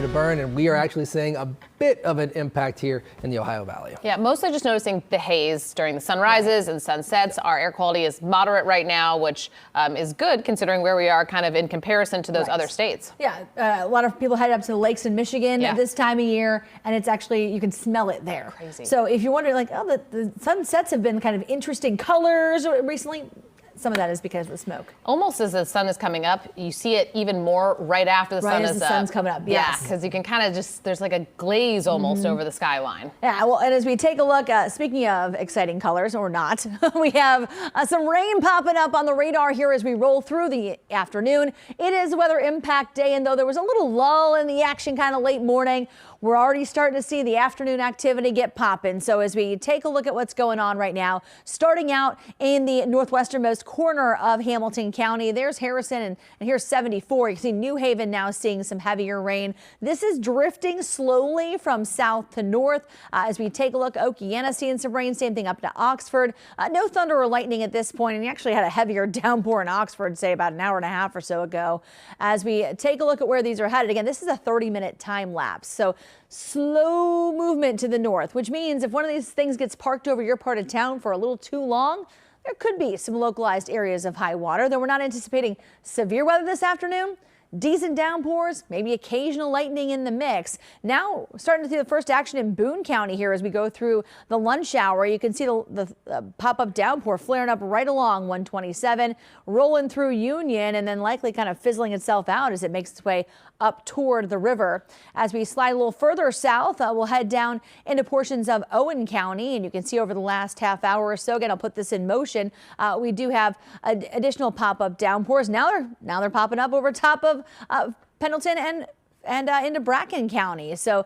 to burn, and we are actually seeing a bit of an impact here in the Ohio Valley. Yeah, mostly just noticing the haze during the sunrises and sunsets. Our air quality is moderate right now, which is good considering where we are kind of in comparison to those other states. Yeah, a lot of people head up to the lakes in Michigan at this time of year, and it's actually, you can smell it there. Crazy. So if you're wondering, like, oh, the sunsets have been kind of interesting colors recently, some of that is because of the smoke. Almost as the sun is coming up, you see it even more right after the sun is up. Right as the sun's coming up, yes. Yeah, because you can kind of just, there's like a glaze almost over the skyline. Yeah, well, and as we take a look, speaking of exciting colors or not, we have some rain popping up on the radar here as we roll through the afternoon. It is weather impact day, and though there was a little lull in the action kind of late morning, we're already starting to see the afternoon activity get popping. So as we take a look at what's going on right now, starting out in the northwesternmost corner of Hamilton County, there's Harrison and here's 74. You can see New Haven now seeing some heavier rain. This is drifting slowly from south to north. As we take a look, Okeana seeing some rain, same thing up to Oxford. No thunder or lightning at this point, and we actually had a heavier downpour in Oxford, say about an hour and a half or so ago. As we take a look at where these are headed, again, this is a 30-minute time lapse. So slow movement to the north, which means if one of these things gets parked over your part of town for a little too long, there could be some localized areas of high water. Though we're not anticipating severe weather this afternoon. Decent downpours, maybe occasional lightning in the mix. Now starting to see the first action in Boone County here as we go through the lunch hour. You can see the pop-up downpour flaring up right along 127, rolling through Union, and then likely kind of fizzling itself out as it makes its way up toward the river. As we slide a little further south, we'll head down into portions of Owen County, and you can see over the last half hour or so, again, I'll put this in motion. We do have additional pop-up downpours. Now they're popping up over top of Pendleton and into Bracken County. So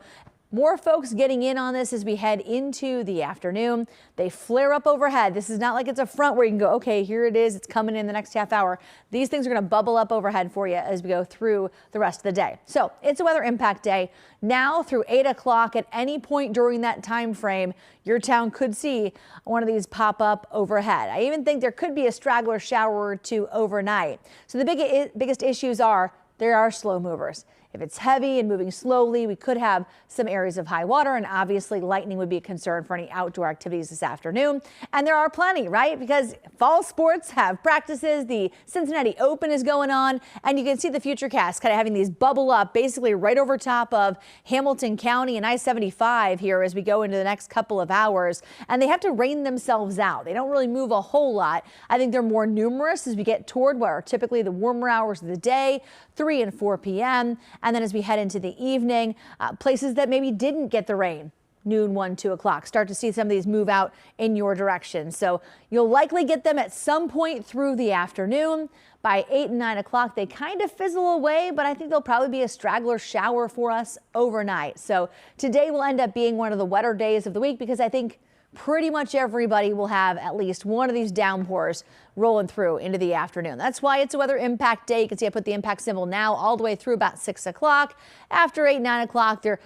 more folks getting in on this as we head into the afternoon. They flare up overhead. This is not like it's a front where you can go, okay, here it is. It's coming in the next half hour. These things are going to bubble up overhead for you as we go through the rest of the day. So it's a weather impact day. Now through 8 o'clock, at any point during that time frame, your town could see one of these pop up overhead. I even think there could be a straggler shower or two overnight. So the biggest issues are there are slow movers. If it's heavy and moving slowly, we could have some areas of high water, and obviously lightning would be a concern for any outdoor activities this afternoon. And there are plenty, right? Because fall sports have practices. The Cincinnati Open is going on, and you can see the Futurecast kind of having these bubble up basically right over top of Hamilton County and I-75 here as we go into the next couple of hours. And they have to rain themselves out. They don't really move a whole lot. I think they're more numerous as we get toward what are typically the warmer hours of the day, 3 and 4 p.m. And then as we head into the evening, places that maybe didn't get the rain, noon, 1, 2 o'clock, start to see some of these move out in your direction. So you'll likely get them at some point through the afternoon. By 8 and 9 o'clock, they kind of fizzle away, but I think there'll probably be a straggler shower for us overnight. So today will end up being one of the wetter days of the week because I think pretty much everybody will have at least one of these downpours rolling through into the afternoon. That's why it's a weather impact day. You can see I put the impact symbol now all the way through about 6 o'clock. After 8, 9 o'clock, they're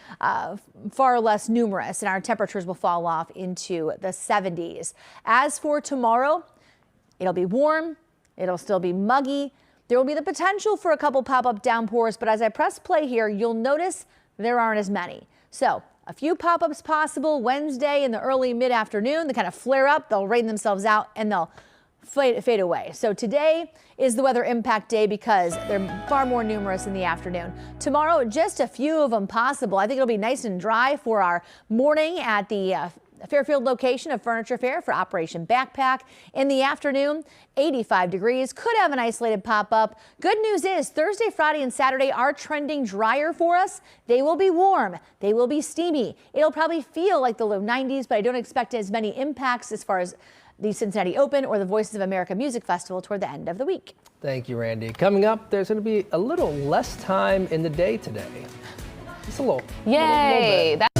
far less numerous, and our temperatures will fall off into the 70s. As for tomorrow, it'll be warm. It'll still be muggy. There will be the potential for a couple pop-up downpours, but as I press play here, you'll notice there aren't as many. So a few pop-ups possible Wednesday in the early mid-afternoon. They kind of flare up, they'll rain themselves out, and they'll fade away. So today is the weather impact day because they're far more numerous in the afternoon. Tomorrow, just a few of them possible. I think it'll be nice and dry for our morning at the Fairfield location of Furniture Fair for Operation Backpack. In the afternoon, 85 degrees, could have an isolated pop-up. Good news is Thursday, Friday, and Saturday are trending drier for us. They will be warm. They will be steamy. It'll probably feel like the low 90s, but I don't expect as many impacts as far as the Cincinnati Open or the Voices of America Music Festival toward the end of the week. Thank you, Randy. Coming up, there's going to be a little less time in the day today. Just a little. Yay! Little bit.